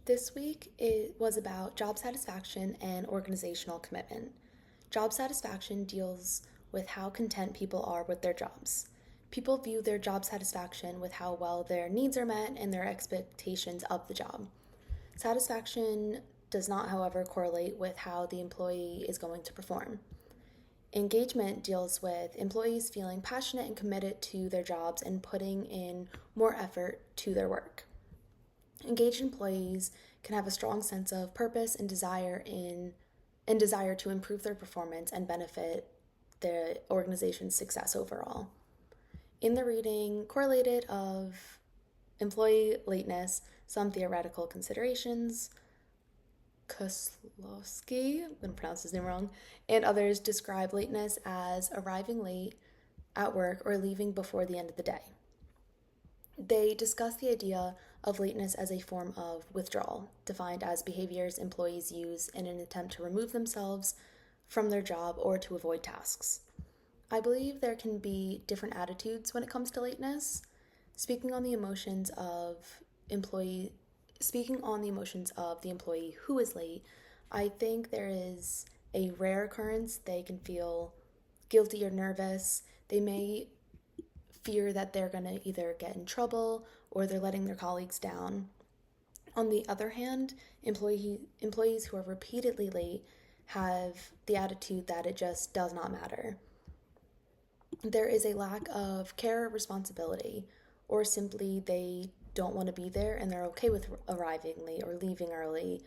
This week it was about job satisfaction and organizational commitment. Job satisfaction deals with how content people are with their jobs. People view their job satisfaction with how well their needs are met and their expectations of the job. Satisfaction does not, however, correlate with how the employee is going to perform. Engagement deals with employees feeling passionate and committed to their jobs and putting in more effort to their work. Engaged employees can have a strong sense of purpose and desire to improve their performance and benefit the organization's success overall. In the reading correlated of employee lateness, some theoretical considerations, Koslowski, I'm going to pronounce his name wrong, and others describe lateness as arriving late at work or leaving before the end of the day. They discuss the idea of lateness as a form of withdrawal, defined as behaviors employees use in an attempt to remove themselves from their job or to avoid tasks. I believe there can be different attitudes when it comes to lateness. Speaking on the emotions of the employee who is late, I think there is a rare occurrence. They can feel guilty or nervous. They may fear that they're going to either get in trouble or they're letting their colleagues down. On the other hand, employees who are repeatedly late have the attitude that it just does not matter. There is a lack of care or responsibility, or simply they don't want to be there and they're okay with arriving late or leaving early,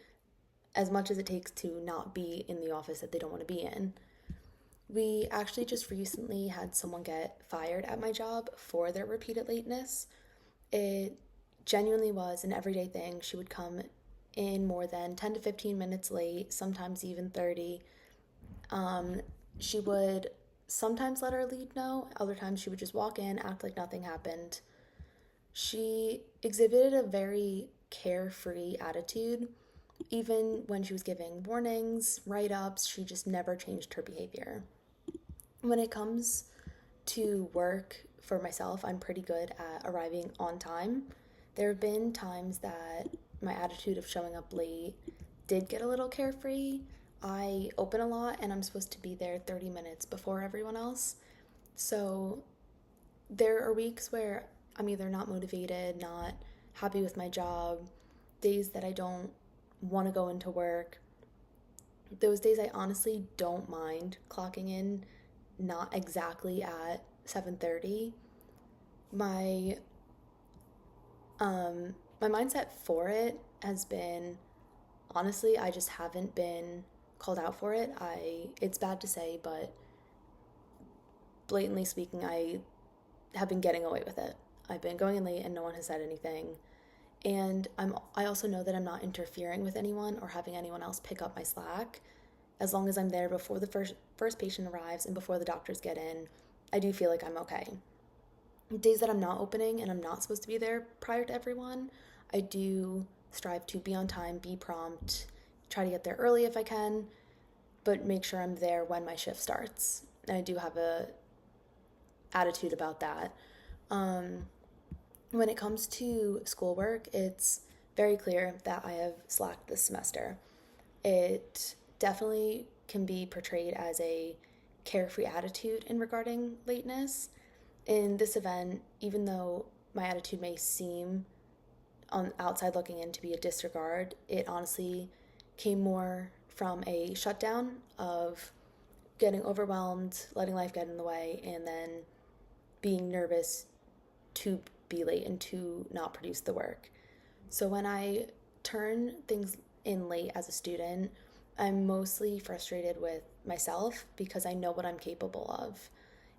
as much as it takes to not be in the office that they don't want to be in. We actually just recently had someone get fired at my job for their repeated lateness. It genuinely was an everyday thing. She would come in more than 10 to 15 minutes late, sometimes even 30. She would sometimes let our lead know, other times she would just walk in, act like nothing happened. She exhibited a very carefree attitude. Even when she was giving warnings, write-ups, she just never changed her behavior. When it comes to work for myself, I'm pretty good at arriving on time. There have been times that my attitude of showing up late did get a little carefree. I open a lot and I'm supposed to be there 30 minutes before everyone else. So there are weeks where I'm either not motivated, not happy with my job, days that I don't want to go into work. Those days I honestly don't mind clocking in not exactly at 7:30. My my mindset for it has been, honestly, I just haven't been called out for it. It's bad to say, but blatantly speaking, I have been getting away with it. I've been going in late and no one has said anything. And I also know that I'm not interfering with anyone or having anyone else pick up my slack. As long as I'm there before the first patient arrives and before the doctors get in, I do feel like I'm okay. Days that I'm not opening and I'm not supposed to be there prior to everyone, I do strive to be on time, be prompt, try to get there early if I can, but make sure I'm there when my shift starts. And I do have a attitude about that. When it comes to schoolwork, it's very clear that I have slacked this semester. It definitely can be portrayed as a carefree attitude in regarding lateness. In this event, even though my attitude may seem on outside looking in to be a disregard, it honestly came more from a shutdown of getting overwhelmed, letting life get in the way, and then being nervous to be late and to not produce the work. So when I turn things in late as a student, I'm mostly frustrated with myself because I know what I'm capable of.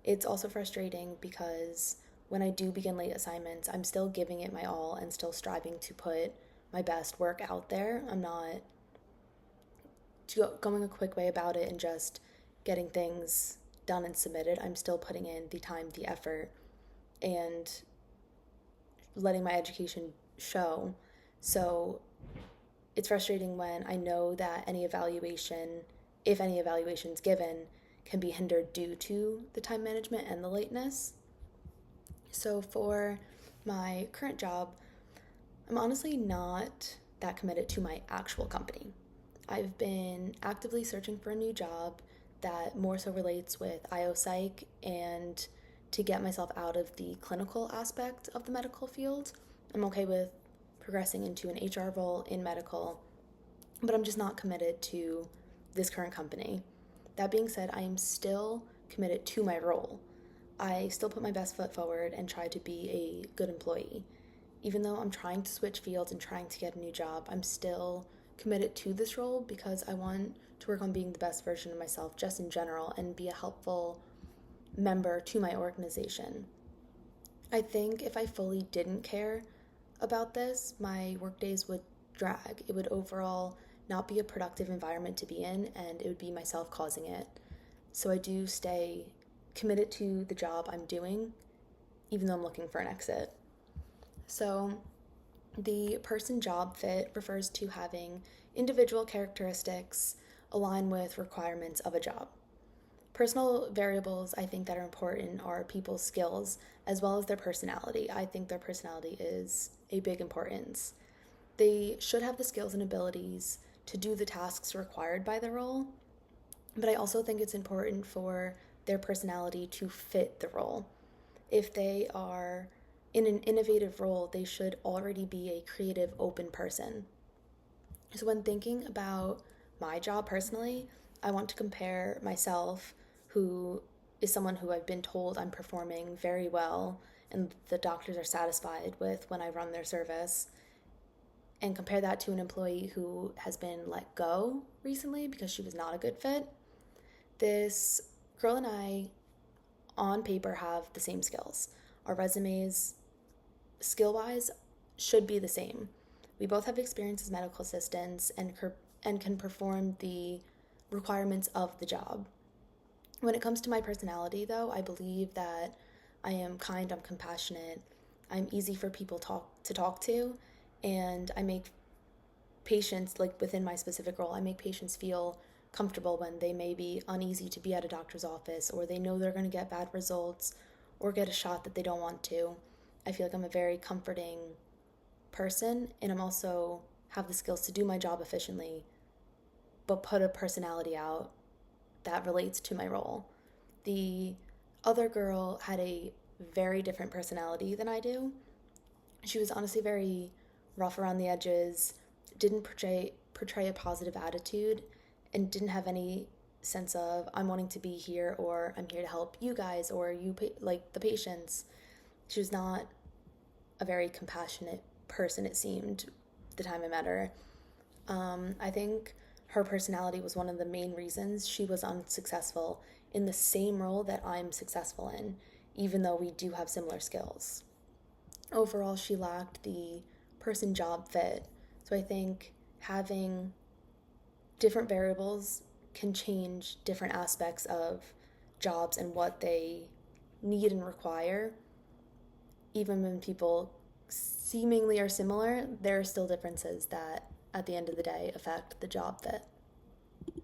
It's also frustrating because when I do begin late assignments, I'm still giving it my all and still striving to put my best work out there. I'm not going a quick way about it and just getting things done and submitted. I'm still putting in the time, the effort, and letting my education show. So it's frustrating when I know that any evaluation, if any evaluation's given, can be hindered due to the time management and the lateness. So for my current job, I'm honestly not that committed to my actual company. I've been actively searching for a new job that more so relates with IO Psych and to get myself out of the clinical aspect of the medical field. I'm okay with progressing into an HR role in medical, but I'm just not committed to this current company. That being said, I am still committed to my role. I still put my best foot forward and try to be a good employee. Even though I'm trying to switch fields and trying to get a new job, I'm still committed to this role because I want to work on being the best version of myself just in general and be a helpful member to my organization. I think if I fully didn't care about this, my workdays would drag. It would overall not be a productive environment to be in, and it would be myself causing it. So I do stay committed to the job I'm doing, even though I'm looking for an exit. So the person job fit refers to having individual characteristics align with requirements of a job. Personal variables I think that are important are people's skills as well as their personality. I think their personality is a big importance. They should have the skills and abilities to do the tasks required by the role, but I also think it's important for their personality to fit the role. If they are in an innovative role, they should already be a creative, open person. So, when thinking about my job personally, I want to compare myself, who is someone who I've been told I'm performing very well and the doctors are satisfied with when I run their service, and compare that to an employee who has been let go recently because she was not a good fit. This girl and I, on paper, have the same skills. Our resumes, skill wise, should be the same. We both have experience as medical assistants and can perform the requirements of the job. When it comes to my personality, though, I believe that I am kind, I'm compassionate, I'm easy for people to talk to, and I make patients, like within my specific role, I make patients feel comfortable when they may be uneasy to be at a doctor's office, or they know they're going to get bad results or get a shot that they don't want to. I feel like I'm a very comforting person, and I'm also have the skills to do my job efficiently, but put a personality out that relates to my role. The other girl had a very different personality than I do. She was honestly very rough around the edges, didn't portray a positive attitude, and didn't have any sense of I'm wanting to be here or I'm here to help you guys or like the patients. She was not a very compassionate person, it seemed, the time I met her. I think her personality was one of the main reasons she was unsuccessful in the same role that I'm successful in, even though we do have similar skills. Overall, she lacked the person job fit. So I think having different variables can change different aspects of jobs and what they need and require. Even when people seemingly are similar, there are still differences that at the end of the day affect the job fit.